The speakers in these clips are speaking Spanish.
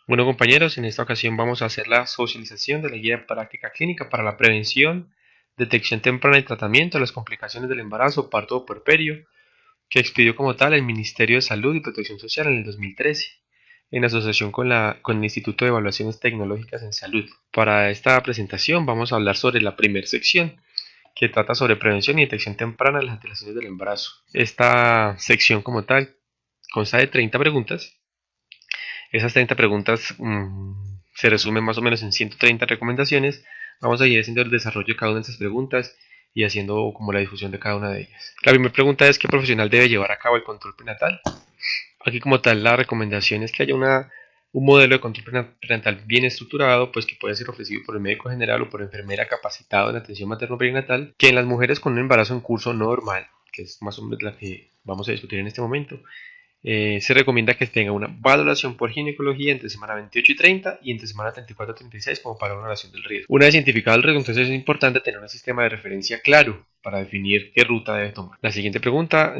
Bueno compañeros, en esta ocasión vamos a hacer la socialización de la guía de práctica clínica para la prevención, detección temprana y tratamiento de las complicaciones del embarazo, parto o puerperio, que expidió como tal el Ministerio de Salud y Protección Social en el 2013, en asociación con el Instituto de Evaluaciones Tecnológicas en Salud. Para esta presentación vamos a hablar sobre la primera sección, que trata sobre prevención y detección temprana de las alteraciones del embarazo. Esta sección como tal consta de 30 preguntas. Esas 30 preguntas se resumen más o menos en 130 recomendaciones. Vamos a ir haciendo el desarrollo de cada una de esas preguntas y haciendo como la difusión de cada una de ellas. La primera pregunta es: ¿qué profesional debe llevar a cabo el control prenatal? Aquí como tal la recomendación es que haya un modelo de control prenatal bien estructurado, pues que puede ser ofrecido por el médico general o por enfermera capacitado en atención materno-perinatal, que en las mujeres con un embarazo en curso no normal, que es más o menos la que vamos a discutir en este momento, se recomienda que tenga una valoración por ginecología entre semana 28 y 30 y entre semana 34 y 36 como para una evaluación del riesgo. Una vez identificado el riesgo, entonces es importante tener un sistema de referencia claro para definir qué ruta debe tomar. La siguiente pregunta: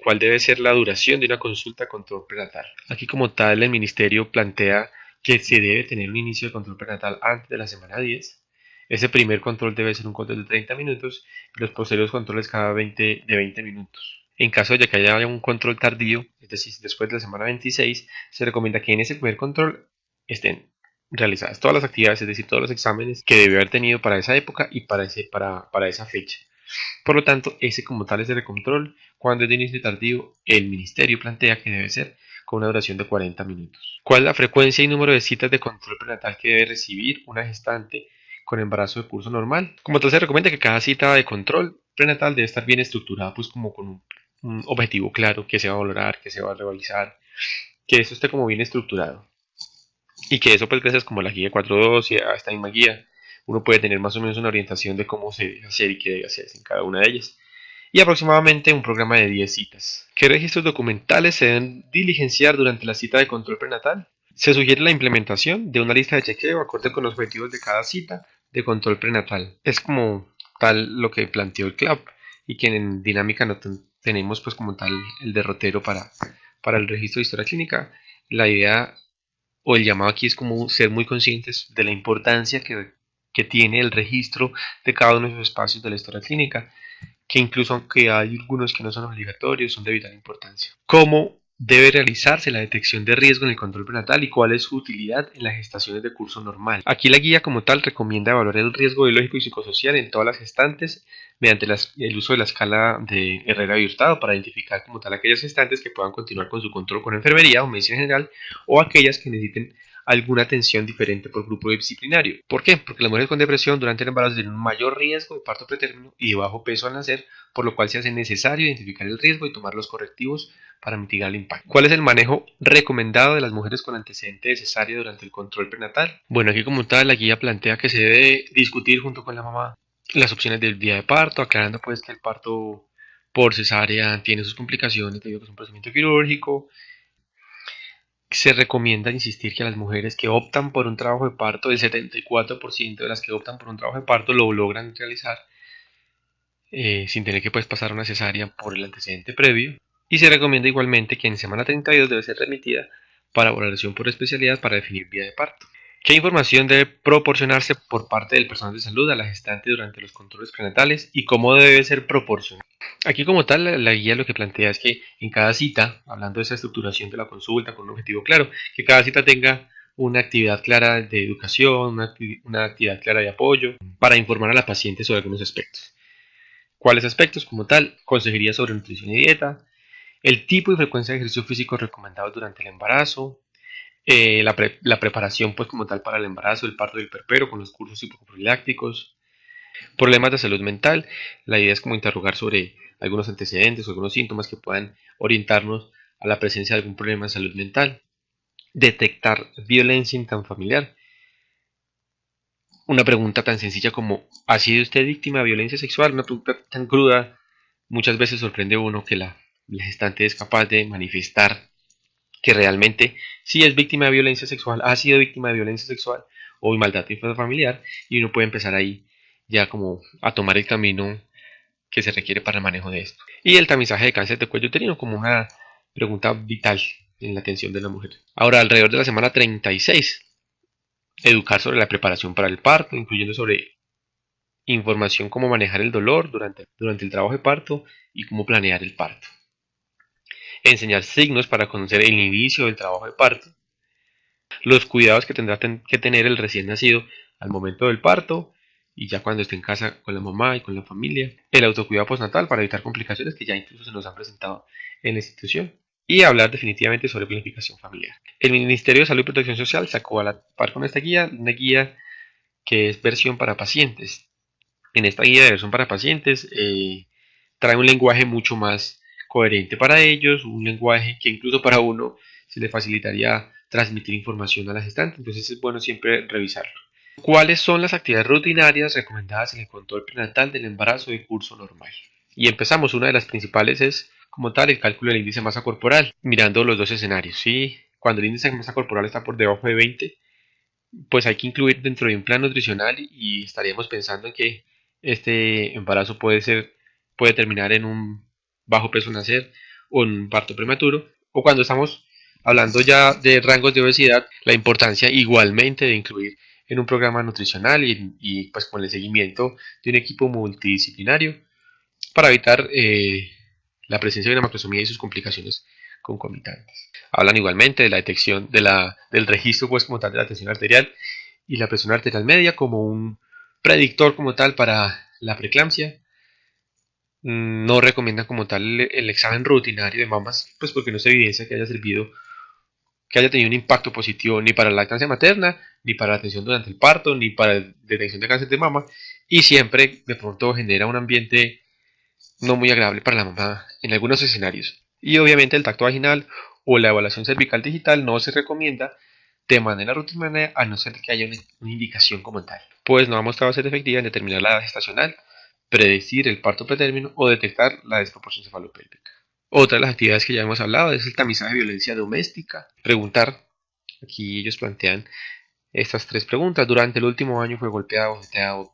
¿cuál debe ser la duración de una consulta de control prenatal? Aquí como tal el ministerio plantea que se debe tener un inicio de control prenatal antes de la semana 10. Ese primer control debe ser un control de 30 minutos y los posteriores controles cada 20 minutos. En caso de que haya un control tardío, es decir, después de la semana 26, se recomienda que en ese primer control estén realizadas todas las actividades, es decir, todos los exámenes que debe haber tenido para esa época y para esa fecha. Por lo tanto, ese como tal es el control. Cuando es de inicio tardío, el ministerio plantea que debe ser con una duración de 40 minutos. ¿Cuál es la frecuencia y número de citas de control prenatal que debe recibir una gestante con embarazo de curso normal? Como tal, se recomienda que cada cita de control prenatal debe estar bien estructurada, pues como con un objetivo claro, que se va a valorar, que se va a realizar, que eso esté como bien estructurado. Y que eso, pues gracias como a la guía 4.2 y a esta misma guía, uno puede tener más o menos una orientación de cómo se debe hacer y qué debe hacerse en cada una de ellas. Y aproximadamente un programa de 10 citas. ¿Qué registros documentales se deben diligenciar durante la cita de control prenatal? Se sugiere la implementación de una lista de chequeo acorde con los objetivos de cada cita de control prenatal. Es como tal lo que planteó el CLAP y que en dinámica no tenemos pues como tal el derrotero para el registro de historia clínica. La idea o el llamado aquí es como ser muy conscientes de la importancia que tiene el registro de cada uno de los espacios de la historia clínica, que incluso aunque hay algunos que no son obligatorios, son de vital importancia. ¿Cómo debe realizarse la detección de riesgo en el control prenatal y cuál es su utilidad en las gestaciones de curso normal? Aquí la guía como tal recomienda evaluar el riesgo biológico y psicosocial en todas las gestantes mediante el uso de la escala de Herrera y Hurtado para identificar como tal aquellas gestantes que puedan continuar con su control con enfermería o medicina general o aquellas que necesiten alguna atención diferente por grupo disciplinario. ¿Por qué? Porque las mujeres con depresión durante el embarazo tienen un mayor riesgo de parto pretérmino y de bajo peso al nacer, por lo cual se hace necesario identificar el riesgo y tomar los correctivos para mitigar el impacto. ¿Cuál es el manejo recomendado de las mujeres con antecedente de cesárea durante el control prenatal? Bueno, aquí como tal la guía plantea que se debe discutir junto con la mamá las opciones del día de parto, aclarando pues que el parto por cesárea tiene sus complicaciones debido a que es un procedimiento quirúrgico. Se recomienda insistir que a las mujeres que optan por un trabajo de parto, el 74% de las que optan por un trabajo de parto lo logran realizar sin tener que pues, pasar una cesárea por el antecedente previo. Y se recomienda igualmente que en semana 32 debe ser remitida para valoración por especialidad para definir vía de parto. ¿Qué información debe proporcionarse por parte del personal de salud a la gestante durante los controles prenatales y cómo debe ser proporcionado? Aquí como tal la guía lo que plantea es que en cada cita, hablando de esa estructuración de la consulta con un objetivo claro, que cada cita tenga una actividad clara de educación, una actividad clara de apoyo para informar a la paciente sobre algunos aspectos. ¿Cuáles aspectos? Como tal, consejería sobre nutrición y dieta, el tipo y frecuencia de ejercicio físico recomendados durante el embarazo, la preparación pues como tal para el embarazo, el parto del perpero con los cursos hipoprofilácticos, problemas de salud mental. La idea es como interrogar sobre algunos antecedentes o algunos síntomas que puedan orientarnos a la presencia de algún problema de salud mental. Detectar violencia intrafamiliar. Una pregunta tan sencilla como: ¿ha sido usted víctima de violencia sexual? Una pregunta tan cruda muchas veces sorprende a uno que la gestante es capaz de manifestar que realmente sí es víctima de violencia sexual, ha sido víctima de violencia sexual o de maldad intrafamiliar, y uno puede empezar ahí ya como a tomar el camino que se requiere para el manejo de esto. Y el tamizaje de cáncer de cuello uterino como una pregunta vital en la atención de la mujer. Ahora, alrededor de la semana 36, educar sobre la preparación para el parto, incluyendo sobre información cómo manejar el dolor durante el trabajo de parto y cómo planear el parto. Enseñar signos para conocer el inicio del trabajo de parto, los cuidados que tendrá que tener el recién nacido al momento del parto y ya cuando esté en casa con la mamá y con la familia, el autocuidado postnatal para evitar complicaciones que ya incluso se nos han presentado en la institución, y hablar definitivamente sobre planificación familiar. El Ministerio de Salud y Protección Social sacó a la par con esta guía una guía que es versión para pacientes. En esta guía de versión para pacientes trae un lenguaje mucho más coherente para ellos, un lenguaje que incluso para uno se le facilitaría transmitir información a la gestante, entonces es bueno siempre revisarlo. ¿Cuáles son las actividades rutinarias recomendadas en el control prenatal del embarazo de curso normal? Y empezamos, una de las principales es como tal el cálculo del índice de masa corporal, mirando los dos escenarios. ¿Sí? Cuando el índice de masa corporal está por debajo de 20, pues hay que incluir dentro de un plan nutricional y estaríamos pensando en que este embarazo puede terminar en un bajo peso nacer o en un parto prematuro, o cuando estamos hablando ya de rangos de obesidad, la importancia igualmente de incluir en un programa nutricional y pues con el seguimiento de un equipo multidisciplinario para evitar la presencia de una macrosomía y sus complicaciones concomitantes. Hablan igualmente de la detección del registro pues como tal de la tensión arterial y la presión arterial media como un predictor como tal para la preeclampsia. No recomiendan como tal el examen rutinario de mamas, pues porque no se evidencia que haya tenido un impacto positivo ni para la lactancia materna, ni para la atención durante el parto, ni para la detección de cáncer de mama, y siempre de pronto genera un ambiente no muy agradable para la mamá en algunos escenarios. Y obviamente el tacto vaginal o la evaluación cervical digital no se recomienda de manera rutinaria a no ser que haya una indicación como tal, pues no ha mostrado ser efectiva en determinar la edad gestacional, predecir el parto pretérmino o detectar la desproporción cefalopélvica. Otra de las actividades que ya hemos hablado es el tamizaje de violencia doméstica. Preguntar, aquí ellos plantean estas tres preguntas. Durante el último año fue golpeada, bofeteada,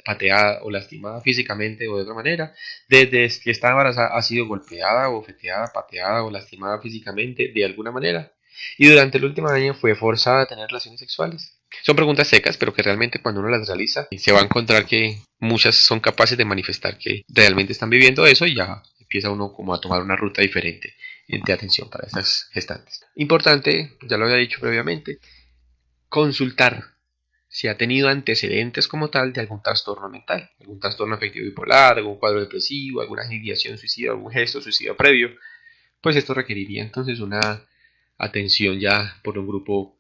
pateada o lastimada físicamente o de otra manera. Desde que está embarazada ha sido golpeada, bofeteada, pateada o lastimada físicamente de alguna manera. Y durante el último año fue forzada a tener relaciones sexuales. Son preguntas secas, pero que realmente cuando uno las realiza se va a encontrar que muchas son capaces de manifestar que realmente están viviendo eso y ya empieza uno como a tomar una ruta diferente de atención para estas gestantes. Importante, ya lo había dicho previamente, consultar si ha tenido antecedentes como tal de algún trastorno mental, algún trastorno afectivo bipolar, algún cuadro depresivo, alguna ideación suicida, algún gesto suicida previo, pues esto requeriría entonces una atención ya por un grupo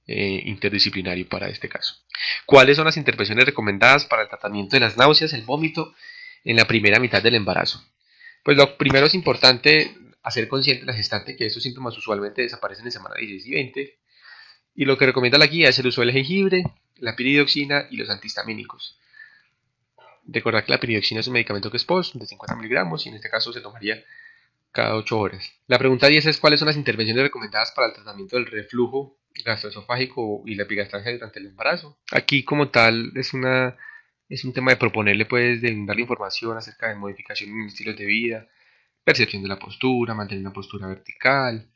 interdisciplinario para este caso. ¿Cuáles son las intervenciones recomendadas para el tratamiento de las náuseas, el vómito en la primera mitad del embarazo? Pues lo primero es importante hacer consciente a la gestante que estos síntomas usualmente desaparecen en semana 16 y 20. Y lo que recomienda la guía es el uso del jengibre, la piridoxina y los antihistamínicos. Recordar que la piridoxina es un medicamento que es post de 50 miligramos y en este caso se tomaría cada 8 horas. La pregunta 10 es cuáles son las intervenciones recomendadas para el tratamiento del reflujo gastroesofágico y la epigastralgia durante el embarazo. Aquí como tal es un tema de proponerle pues de darle información acerca de modificación en estilos de vida, percepción de la postura, mantener una postura vertical,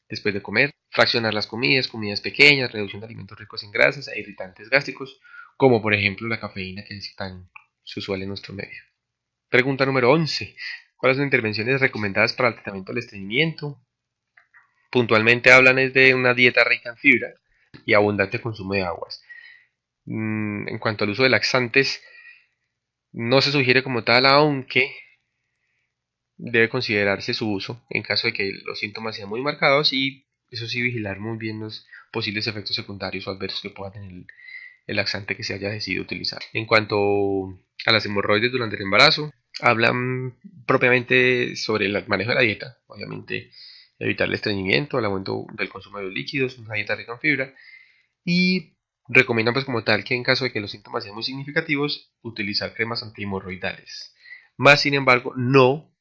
después de comer, fraccionar las comidas pequeñas, reducción de alimentos ricos en grasas e irritantes gástricos, como por ejemplo la cafeína que es tan usual en nuestro medio. Pregunta número 11. ¿Cuáles son las intervenciones recomendadas para el tratamiento del estreñimiento? Puntualmente hablan es de una dieta rica en fibra y abundante consumo de aguas. En cuanto al uso de laxantes, no se sugiere como tal, aunque debe considerarse su uso en caso de que los síntomas sean muy marcados y eso sí vigilar muy bien los posibles efectos secundarios o adversos que pueda tener el laxante que se haya decidido utilizar. En cuanto a las hemorroides durante el embarazo, hablan propiamente sobre el manejo de la dieta, obviamente evitar el estreñimiento, el aumento del consumo de los líquidos, una dieta rica en fibra y recomiendan pues como tal que en caso de que los síntomas sean muy significativos utilizar cremas antihemorroidales, más sin embargo no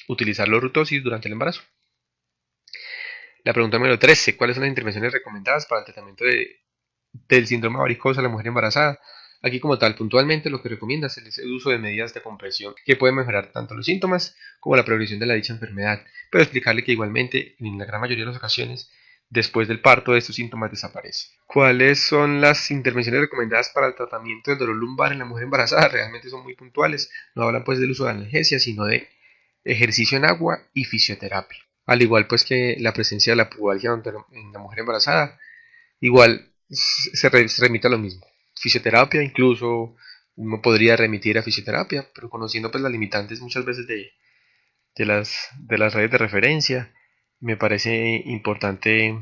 utilizar los rutosis durante el embarazo. La pregunta número 13. ¿Cuáles son las intervenciones recomendadas para el tratamiento del síndrome varicoso a la mujer embarazada? Aquí como tal, puntualmente lo que recomienda es el uso de medidas de compresión que pueden mejorar tanto los síntomas como la progresión de la dicha enfermedad, pero explicarle que igualmente en la gran mayoría de las ocasiones después del parto estos síntomas desaparecen. ¿Cuáles son las intervenciones recomendadas para el tratamiento del dolor lumbar en la mujer embarazada? Realmente son muy puntuales, no hablan pues del uso de analgesia, sino de ejercicio en agua y fisioterapia. Al igual pues que la presencia de la pubalgia en la mujer embarazada, igual se remite a lo mismo. Fisioterapia, incluso uno podría remitir a fisioterapia, pero conociendo pues las limitantes muchas veces de las redes de referencia, me parece importante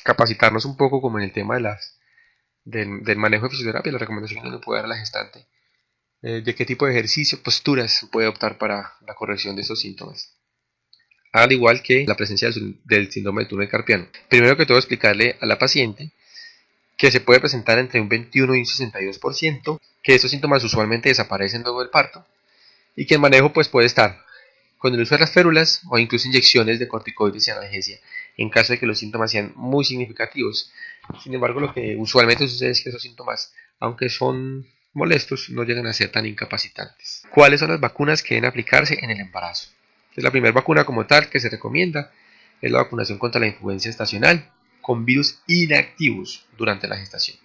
capacitarnos un poco como en el tema del manejo de fisioterapia, la recomendación que uno puede dar a la gestante, de qué tipo de ejercicio, posturas puede optar para la corrección de esos síntomas. Al igual que la presencia del síndrome del túnel carpiano. Primero que todo explicarle a la paciente que se puede presentar entre un 21 y un 62%, que estos síntomas usualmente desaparecen luego del parto y que el manejo pues puede estar con el uso de las férulas o incluso inyecciones de corticoides y analgesia en caso de que los síntomas sean muy significativos. Sin embargo, lo que usualmente sucede es que esos síntomas, aunque son molestos, no llegan a ser tan incapacitantes. ¿Cuáles son las vacunas que deben aplicarse en el embarazo? Entonces, la primera vacuna como tal que se recomienda es la vacunación contra la influenza estacional con virus inactivos durante la gestación.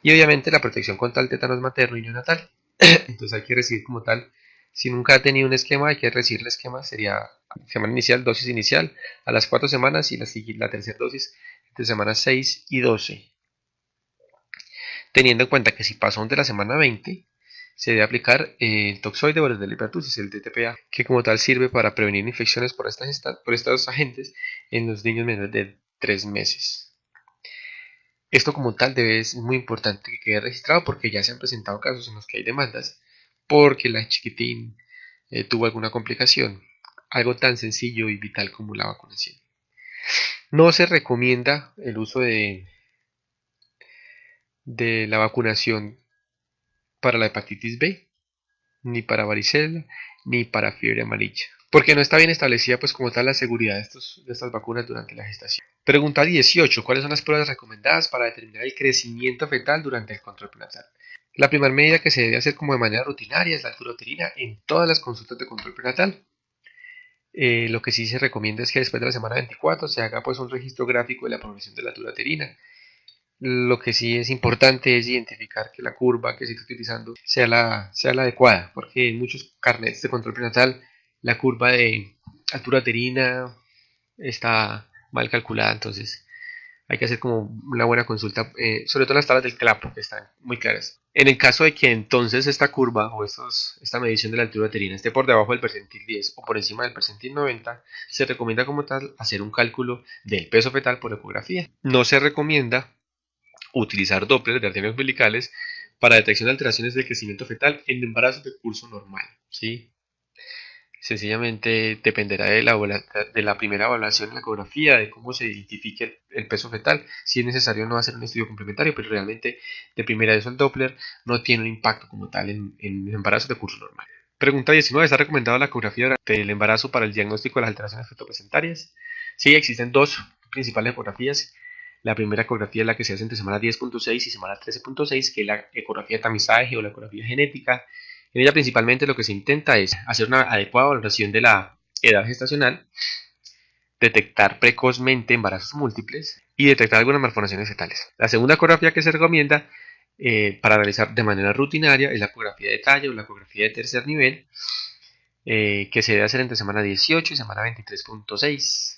Y obviamente la protección contra el tétanos materno y neonatal. Entonces hay que recibir como tal, si nunca ha tenido un esquema, hay que recibir el esquema, sería semana inicial, dosis inicial, a las 4 semanas y la tercera dosis entre semanas 6 y 12. Teniendo en cuenta que si pasó de la semana 20, se debe aplicar el toxoide o el de la hipertusis, el DTPA, que como tal sirve para prevenir infecciones por estos agentes en los niños menores de 3 meses. Esto como tal es muy importante que quede registrado porque ya se han presentado casos en los que hay demandas porque la chiquitín tuvo alguna complicación, algo tan sencillo y vital como la vacunación. No se recomienda el uso de la vacunación para la hepatitis B, ni para varicela, ni para fiebre amarilla, porque no está bien establecida pues como tal la seguridad de estas vacunas durante la gestación. Pregunta 18. ¿Cuáles son las pruebas recomendadas para determinar el crecimiento fetal durante el control prenatal? La primera medida que se debe hacer como de manera rutinaria es la altura uterina en todas las consultas de control prenatal. Lo que sí se recomienda es que después de la semana 24 se haga pues un registro gráfico de la progresión de la altura uterina. Lo que sí es importante es identificar que la curva que se está utilizando sea la adecuada, porque en muchos carnets de control prenatal la curva de altura uterina está mal calculada, entonces hay que hacer como una buena consulta, sobre todo las tablas del clapo que están muy claras. En el caso de que entonces esta curva o esta medición de la altura uterina esté por debajo del percentil 10 o por encima del percentil 90, se recomienda como tal hacer un cálculo del peso fetal por ecografía. No se recomienda utilizar Doppler de arterias umbilicales para detección de alteraciones del crecimiento fetal en embarazos de curso normal, ¿sí? Sencillamente dependerá de la primera evaluación en la ecografía, de cómo se identifique el peso fetal. Si es necesario no hacer un estudio complementario, pero realmente de primera eso el Doppler no tiene un impacto como tal en embarazos de curso normal. Pregunta 19. ¿Está recomendada la ecografía durante el embarazo para el diagnóstico de las alteraciones fetoplacentarias? Sí, existen dos principales ecografías. La primera ecografía es la que se hace entre semana 10.6 y semana 13.6, que es la ecografía de tamizaje o la ecografía genética. En ella principalmente lo que se intenta es hacer una adecuada valoración de la edad gestacional, detectar precozmente embarazos múltiples y detectar algunas malformaciones fetales. La segunda ecografía que se recomienda para realizar de manera rutinaria es la ecografía de talla o la ecografía de tercer nivel, que se debe hacer entre semana 18 y semana 23.6.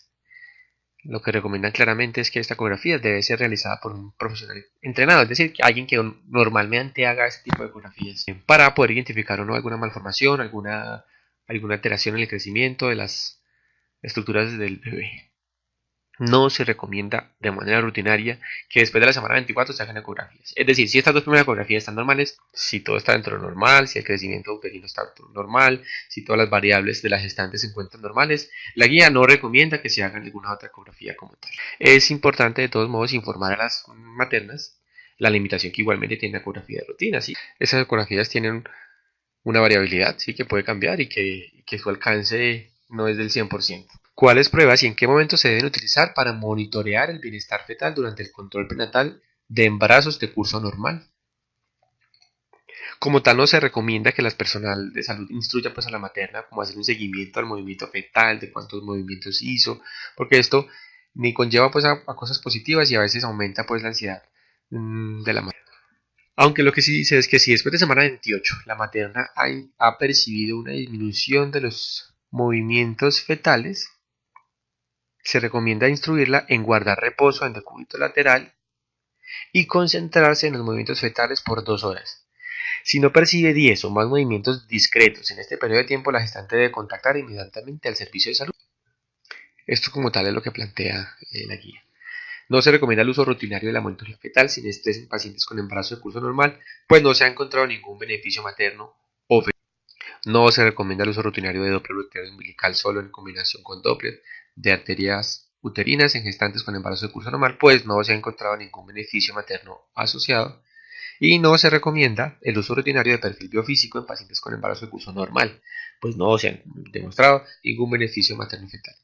Lo que recomiendan claramente es que esta ecografía debe ser realizada por un profesional entrenado, es decir, alguien que normalmente haga este tipo de ecografías, para poder identificar o no alguna malformación, alguna alteración en el crecimiento de las estructuras del bebé. No se recomienda de manera rutinaria que después de la semana 24 se hagan ecografías. Es decir, si estas dos primeras ecografías están normales, si todo está dentro de lo normal, si el crecimiento uterino está normal, si todas las variables de la gestante se encuentran normales, la guía no recomienda que se hagan ninguna otra ecografía como tal. Es importante de todos modos informar a las maternas la limitación que igualmente tiene la ecografía de rutina. ¿Sí? Esas ecografías tienen una variabilidad, sí, que puede cambiar y que su alcance no es del 100%. ¿Cuáles pruebas y en qué momento se deben utilizar para monitorear el bienestar fetal durante el control prenatal de embarazos de curso normal? Como tal, no se recomienda que las personal de salud instruya pues a la materna como hacer un seguimiento al movimiento fetal, de cuántos movimientos hizo, porque esto ni conlleva pues a cosas positivas y a veces aumenta pues la ansiedad de la madre. Aunque lo que sí dice es que si después de semana 28 la materna ha percibido una disminución de los movimientos fetales, se recomienda instruirla en guardar reposo en decúbito lateral y concentrarse en los movimientos fetales por 2 horas. Si no percibe 10 o más movimientos discretos en este periodo de tiempo, la gestante debe contactar inmediatamente al servicio de salud. Esto como tal es lo que plantea la guía. No se recomienda el uso rutinario de la monitoría fetal sin estrés en pacientes con embarazo de curso normal, pues no se ha encontrado ningún beneficio materno o fetal. No se recomienda el uso rutinario de Doppler uterino umbilical solo en combinación con Doppler de arterias uterinas en gestantes con embarazo de curso normal, pues no se ha encontrado ningún beneficio materno asociado. Y no se recomienda el uso rutinario de perfil biofísico en pacientes con embarazo de curso normal, pues no se han demostrado ningún beneficio materno-fetal.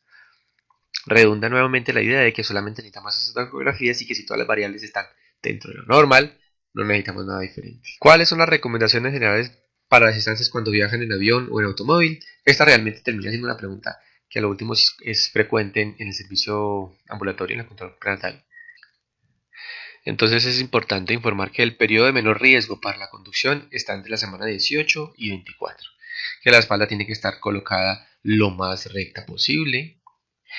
Redunda nuevamente la idea de que solamente necesitamos esas ecografías y que si todas las variables están dentro de lo normal, no necesitamos nada diferente. ¿Cuáles son las recomendaciones generales para las estancias cuando viajan en avión o en automóvil? Esta realmente termina siendo una pregunta que a lo último es frecuente en el servicio ambulatorio en la control prenatal. Entonces es importante informar que el periodo de menor riesgo para la conducción está entre la semana 18 y 24, que la espalda tiene que estar colocada lo más recta posible,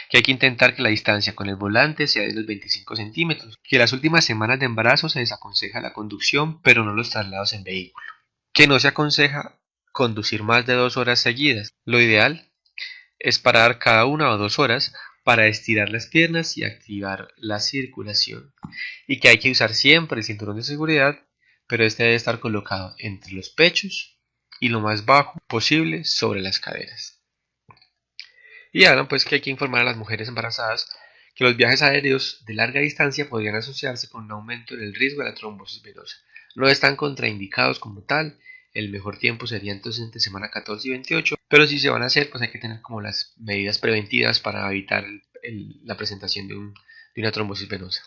que hay que intentar que la distancia con el volante sea de los 25 centímetros, que las últimas semanas de embarazo se desaconseja la conducción, pero no los traslados en vehículo, que no se aconseja conducir más de 2 horas seguidas. Lo ideal es parar cada 1 o 2 horas para estirar las piernas y activar la circulación, y que hay que usar siempre el cinturón de seguridad, pero este debe estar colocado entre los pechos y lo más bajo posible sobre las caderas. Y hablan pues que hay que informar a las mujeres embarazadas que los viajes aéreos de larga distancia podrían asociarse con un aumento en el riesgo de la trombosis venosa. No están contraindicados como tal, el mejor tiempo sería entonces entre semana 14 y 28, pero si se van a hacer pues hay que tener como las medidas preventivas para evitar la presentación de una trombosis venosa.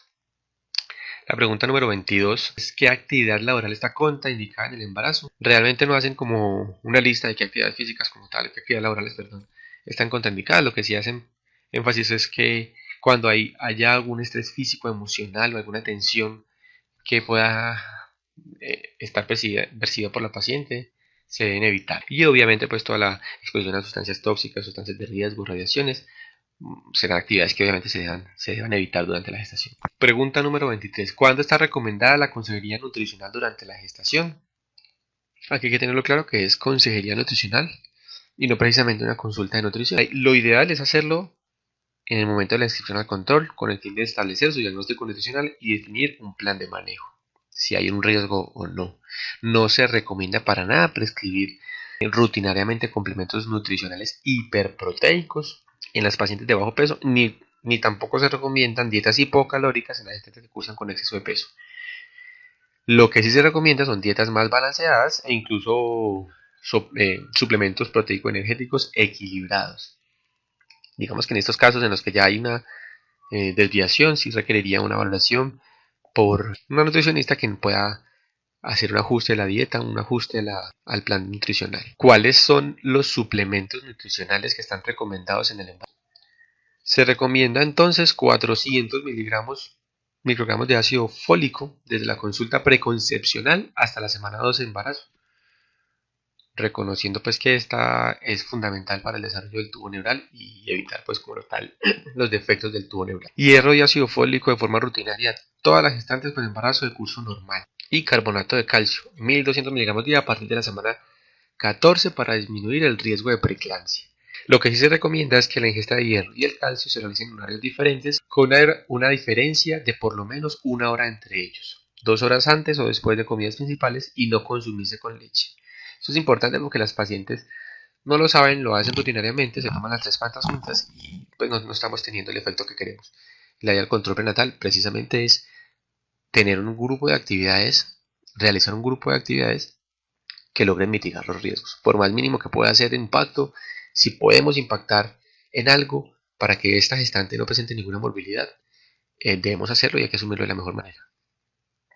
La pregunta número 22 es ¿qué actividad laboral está contraindicada en el embarazo? Realmente no hacen como una lista de qué actividades físicas como tal, qué actividades laborales, perdón, están contraindicadas. Lo que sí hacen énfasis es que cuando haya algún estrés físico, emocional o alguna tensión que pueda estar percibida por la paciente, se deben evitar. Y obviamente pues toda la exposición a sustancias tóxicas, sustancias de riesgo, radiaciones, serán actividades que obviamente se deban evitar durante la gestación. Pregunta número 23. ¿Cuándo está recomendada la consejería nutricional durante la gestación? Aquí hay que tenerlo claro que es consejería nutricional y no precisamente una consulta de nutrición. Lo ideal es hacerlo en el momento de la inscripción al control con el fin de establecer su diagnóstico nutricional y definir un plan de manejo, si hay un riesgo o no. No se recomienda para nada prescribir rutinariamente complementos nutricionales hiperproteicos en las pacientes de bajo peso, ni tampoco se recomiendan dietas hipocalóricas en las gestantes que cursan con exceso de peso. Lo que sí se recomienda son dietas más balanceadas e incluso suplementos proteico-energéticos equilibrados. Digamos que en estos casos en los que ya hay una desviación, sí requeriría una valoración por una nutricionista que pueda hacer un ajuste de la dieta, un ajuste al plan nutricional. ¿Cuáles son los suplementos nutricionales que están recomendados en el embarazo? Se recomienda entonces 400 microgramos de ácido fólico desde la consulta preconcepcional hasta la semana 12 de embarazo, reconociendo pues que esta es fundamental para el desarrollo del tubo neural y evitar pues como tal los defectos del tubo neural. Hierro y ácido fólico de forma rutinaria todas las gestantes con embarazo de curso normal. Y carbonato de calcio, 1200 miligramos día a partir de la semana 14 para disminuir el riesgo de preeclampsia. Lo que sí se recomienda es que la ingesta de hierro y el calcio se realicen en horarios diferentes con una diferencia de por lo menos 1 hora entre ellos, 2 horas antes o después de comidas principales y no consumirse con leche. Esto es importante porque las pacientes no lo saben, lo hacen rutinariamente, se toman las 3 plantas juntas y pues no estamos teniendo el efecto que queremos. La idea del control prenatal precisamente es tener un grupo de actividades, realizar un grupo de actividades que logren mitigar los riesgos. Por más mínimo que pueda ser impacto, si podemos impactar en algo para que esta gestante no presente ninguna morbilidad, debemos hacerlo y hay que asumirlo de la mejor manera.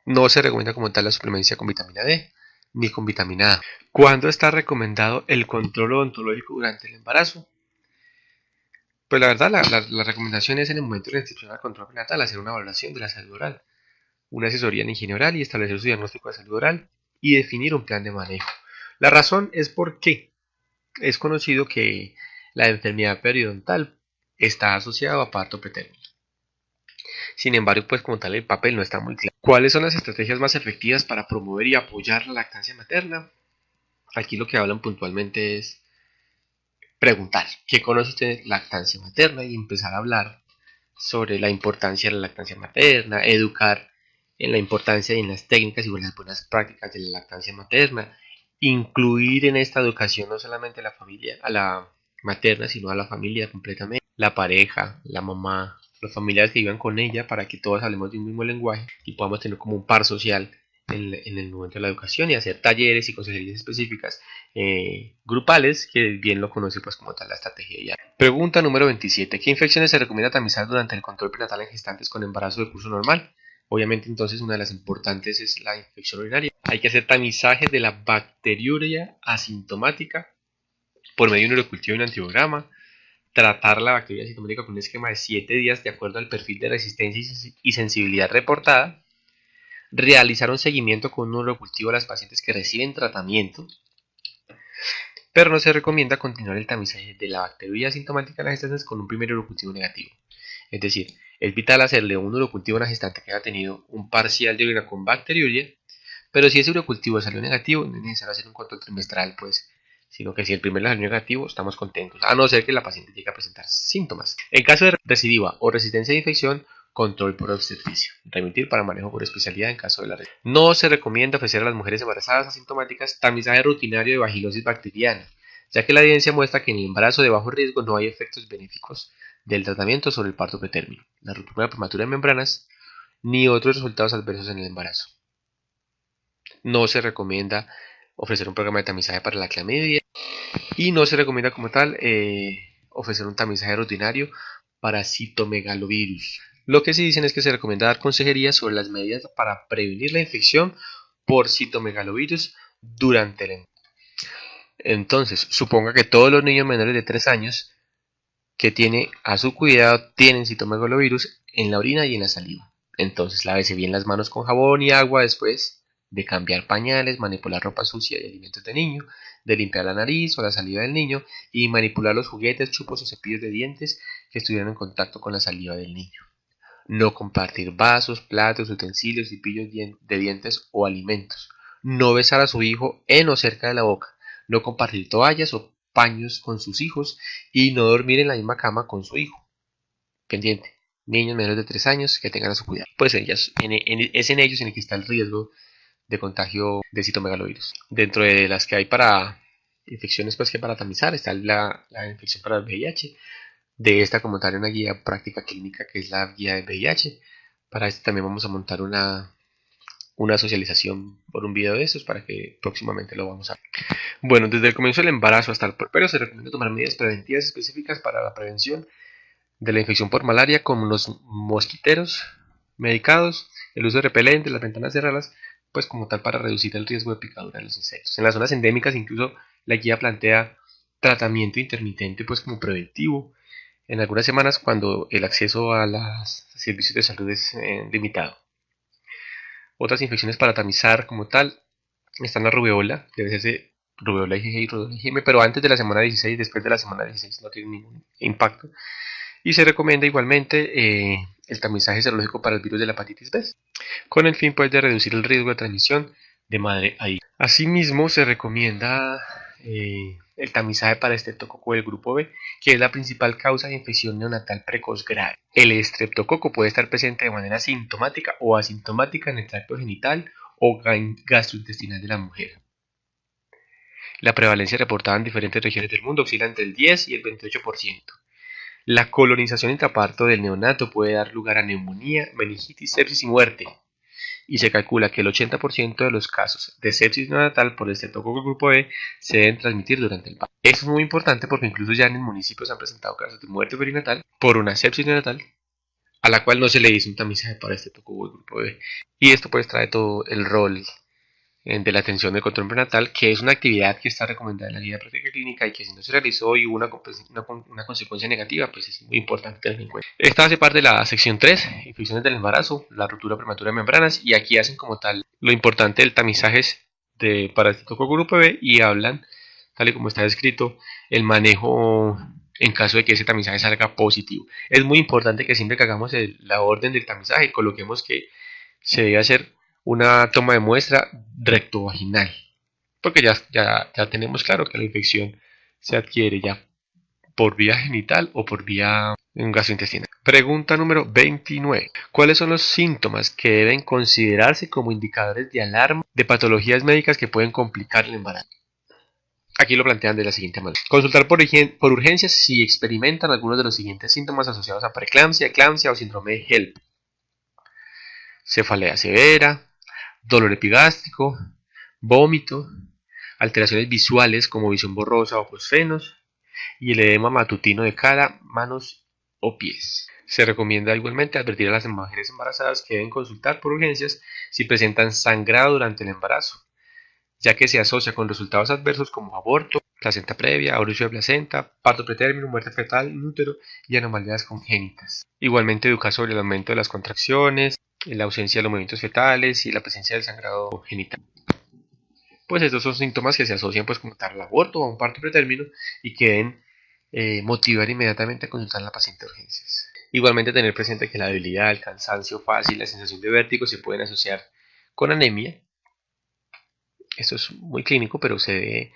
No se recomienda como tal la suplementación con vitamina D, ni con vitamina A. ¿Cuándo está recomendado el control odontológico durante el embarazo? Pues la verdad, la recomendación es en el momento de la inscripción al control prenatal hacer una valoración de la salud oral, una asesoría en higiene oral y establecer su diagnóstico de salud oral y definir un plan de manejo. La razón es porque es conocido que la enfermedad periodontal está asociada a parto pretérmino. Sin embargo, pues como tal el papel no está muy claro. ¿Cuáles son las estrategias más efectivas para promover y apoyar la lactancia materna? Aquí lo que hablan puntualmente es preguntar, ¿qué conoce usted de lactancia materna? Y empezar a hablar sobre la importancia de la lactancia materna, educar en la importancia y en las técnicas y en las buenas prácticas de la lactancia materna, incluir en esta educación no solamente a la familia, a la materna, sino a la familia completamente, la pareja, la mamá, los familiares que vivan con ella, para que todos hablemos de un mismo lenguaje y podamos tener como un par social en el momento de la educación y hacer talleres y consejerías específicas grupales que bien lo conoce pues como tal la estrategia ya. Pregunta número 27. ¿Qué infecciones se recomienda tamizar durante el control prenatal en gestantes con embarazo de curso normal? Obviamente entonces una de las importantes es la infección urinaria. Hay que hacer tamizaje de la bacteriuria asintomática por medio de un urocultivo y un antibiograma, tratar la bacteria asintomática con un esquema de 7 días de acuerdo al perfil de resistencia y sensibilidad reportada, realizar un seguimiento con un urocultivo a las pacientes que reciben tratamiento, pero no se recomienda continuar el tamizaje de la bacteria asintomática en las gestantes con un primer urocultivo negativo. Es decir, es vital hacerle un urocultivo a una gestante que haya tenido un parcial de orina con bacteriuria, pero si ese urocultivo salió negativo, no es necesario hacer un control trimestral, pues, sino que si el primer salió negativo, estamos contentos, a no ser que la paciente llegue a presentar síntomas. En caso de recidiva o resistencia de infección, control por obstetricia. Remitir para manejo por especialidad en caso de la resistencia. No se recomienda ofrecer a las mujeres embarazadas asintomáticas tamizaje rutinario de bagilosis bacteriana, ya que la evidencia muestra que en el embarazo de bajo riesgo no hay efectos benéficos del tratamiento sobre el parto pretérmino, la ruptura prematura de membranas, ni otros resultados adversos en el embarazo. No se recomienda ofrecer un programa de tamizaje para la clamidia y no se recomienda como tal ofrecer un tamizaje rutinario para citomegalovirus. Lo que sí dicen es que se recomienda dar consejería sobre las medidas para prevenir la infección por citomegalovirus durante el embarazo. Entonces, suponga que todos los niños menores de 3 años que tiene a su cuidado tienen citomegalovirus en la orina y en la saliva. Entonces, lávese bien las manos con jabón y agua después de cambiar pañales, manipular ropa sucia y alimentos de niño, de limpiar la nariz o la saliva del niño y manipular los juguetes, chupos o cepillos de dientes que estuvieran en contacto con la saliva del niño. No compartir vasos, platos, utensilios, cepillos de dientes o alimentos. No besar a su hijo en o cerca de la boca. No compartir toallas o paños con sus hijos y no dormir en la misma cama con su hijo. Pendiente. Niños menores de 3 años que tengan a su cuidado. Pues es en ellos en el que está el riesgo de contagio de citomegalovirus. Dentro de las que hay para infecciones pues que para tamizar está la infección para el VIH. De esta como tal una guía práctica clínica que es la guía de VIH. Para esto también vamos a montar una socialización por un video de estos para que próximamente lo vamos a ver. Bueno, desde el comienzo del embarazo hasta el puerperio se recomienda tomar medidas preventivas específicas para la prevención de la infección por malaria como los mosquiteros medicados, el uso de repelentes, las ventanas cerradas, pues como tal para reducir el riesgo de picadura de los insectos. En las zonas endémicas incluso la guía plantea tratamiento intermitente pues como preventivo en algunas semanas cuando el acceso a los servicios de salud es limitado. Otras infecciones para tamizar como tal están la rubeola, debe serse rubeola IgG y rubeola IgM, pero antes de la semana 16, después de la semana 16 no tiene ningún impacto. Y se recomienda igualmente el tamizaje serológico para el virus de la hepatitis B, con el fin pues de reducir el riesgo de transmisión de madre a hijo. Asimismo se recomienda el tamizaje para estreptococo del grupo B, que es la principal causa de infección neonatal precoz grave. El estreptococo puede estar presente de manera sintomática o asintomática en el tracto genital o gastrointestinal de la mujer. La prevalencia reportada en diferentes regiones del mundo oscila entre el 10 y el 28%. La colonización intraparto del neonato puede dar lugar a neumonía, meningitis, sepsis y muerte. Y se calcula que el 80% de los casos de sepsis neonatal por estreptococo grupo B se deben transmitir durante el parto. Esto es muy importante porque incluso ya en el municipio se han presentado casos de muerte perinatal por una sepsis neonatal a la cual no se le hizo un tamizaje para estreptococo grupo B. Y esto pues trae todo el rol de la atención del control prenatal, que es una actividad que está recomendada en la guía de práctica clínica y que si no se realizó y hubo una consecuencia negativa, pues es muy importante tener en cuenta. Esta hace parte de la sección 3, infecciones del embarazo, la ruptura prematura de membranas, y aquí hacen como tal lo importante del tamizaje de parasitococo grupo B y hablan, tal y como está descrito, el manejo en caso de que ese tamizaje salga positivo. Es muy importante que siempre que hagamos la orden del tamizaje coloquemos que se debe hacer una toma de muestra rectovaginal, porque ya tenemos claro que la infección se adquiere ya por vía genital o por vía gastrointestinal. Pregunta número 29. ¿Cuáles son los síntomas que deben considerarse como indicadores de alarma de patologías médicas que pueden complicar el embarazo? Aquí lo plantean de la siguiente manera. Consultar por urgencias si experimentan algunos de los siguientes síntomas asociados a preeclampsia, eclampsia o síndrome de HELP. Cefalea severa, dolor epigástrico, vómito, alteraciones visuales como visión borrosa o fosfenos y el edema matutino de cara, manos o pies. Se recomienda igualmente advertir a las mujeres embarazadas que deben consultar por urgencias si presentan sangrado durante el embarazo, ya que se asocia con resultados adversos como aborto, placenta previa, aborto de placenta, parto pretérmino, muerte fetal in útero y anomalías congénitas. Igualmente educar sobre el aumento de las contracciones, la ausencia de los movimientos fetales y la presencia del sangrado genital. Pues estos son síntomas que se asocian pues como tal al aborto o a un parto pretérmino y que deben motivar inmediatamente a consultar a la paciente de urgencias. Igualmente tener presente que la debilidad, el cansancio fácil, la sensación de vértigo se pueden asociar con anemia. Esto es muy clínico, pero se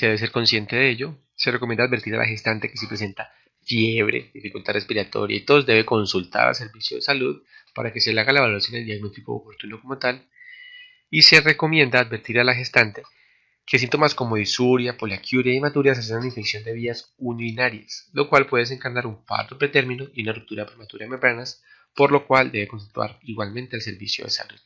debe ser consciente de ello. Se recomienda advertir a la gestante que si presenta fiebre, dificultad respiratoria y tos, debe consultar al servicio de salud para que se le haga la evaluación del diagnóstico oportuno como tal. Y se recomienda advertir a la gestante que síntomas como disuria, poliaquiuria y hematuria se una infección de vías urinarias, lo cual puede desencadenar un parto pretérmino y una ruptura prematura de membranas, por lo cual debe consultar igualmente el servicio de salud.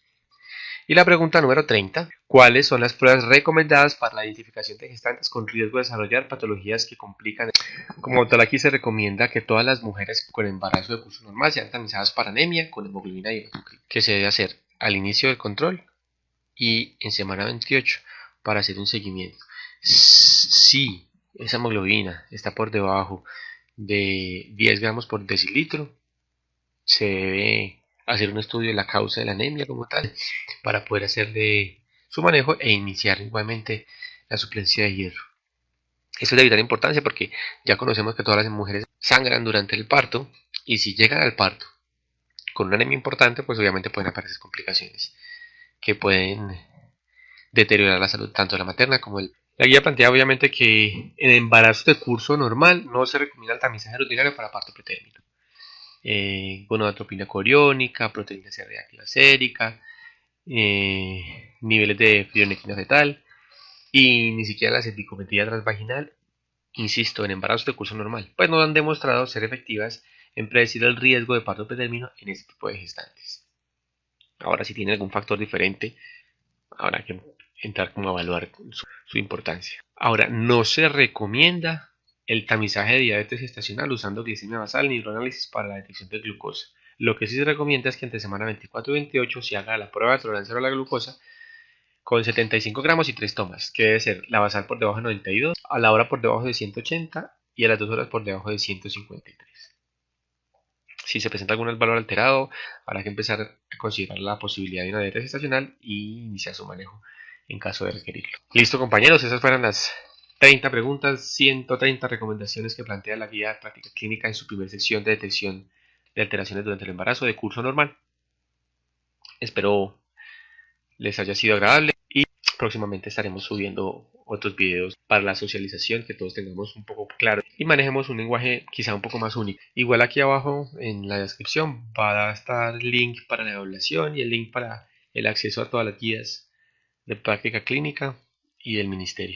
Y la pregunta número 30. ¿Cuáles son las pruebas recomendadas para la identificación de gestantes con riesgo de desarrollar patologías que complican? Como tal, aquí se recomienda que todas las mujeres con embarazo de curso normal sean tamizadas para anemia con hemoglobina y que se debe hacer al inicio del control y en semana 28 para hacer un seguimiento. Si esa hemoglobina está por debajo de 10 gramos por decilitro, se debe hacer un estudio de la causa de la anemia como tal para poder hacer de su manejo e iniciar igualmente la suplencia de hierro. Esto es de vital importancia porque ya conocemos que todas las mujeres sangran durante el parto y si llegan al parto con una anemia importante, pues obviamente pueden aparecer complicaciones que pueden deteriorar la salud tanto de la materna como del. La guía plantea obviamente que en embarazos de curso normal no se recomienda el tamizaje rutinario para parto pretérmino. Gonadotropina coriónica, proteína C reactiva sérica, niveles de fibronectina fetal y ni siquiera la cervicometría transvaginal, insisto, en embarazos de curso normal, pues no han demostrado ser efectivas en predecir el riesgo de parto pretérmino en este tipo de gestantes. Ahora, si tiene algún factor diferente, habrá que entrar como a evaluar su importancia. Ahora, no se recomienda el tamizaje de diabetes gestacional usando glicemia basal ni hidroanálisis para la detección de glucosa. Lo que sí se recomienda es que entre semana 24 y 28 se haga la prueba de tolerancia a la glucosa con 75 gramos y 3 tomas, que debe ser la basal por debajo de 92, a la hora por debajo de 180 y a las 2 horas por debajo de 153. Si se presenta algún valor alterado, habrá que empezar a considerar la posibilidad de una diabetes gestacional y iniciar su manejo en caso de requerirlo. Listo, compañeros, esas fueron las 30 preguntas, 130 recomendaciones que plantea la guía de práctica clínica en su primera sección de detección de alteraciones durante el embarazo de curso normal. Espero les haya sido agradable y próximamente estaremos subiendo otros videos para la socialización, que todos tengamos un poco claro y manejemos un lenguaje quizá un poco más único. Igual aquí abajo en la descripción va a estar el link para la evaluación y el link para el acceso a todas las guías de práctica clínica y del ministerio.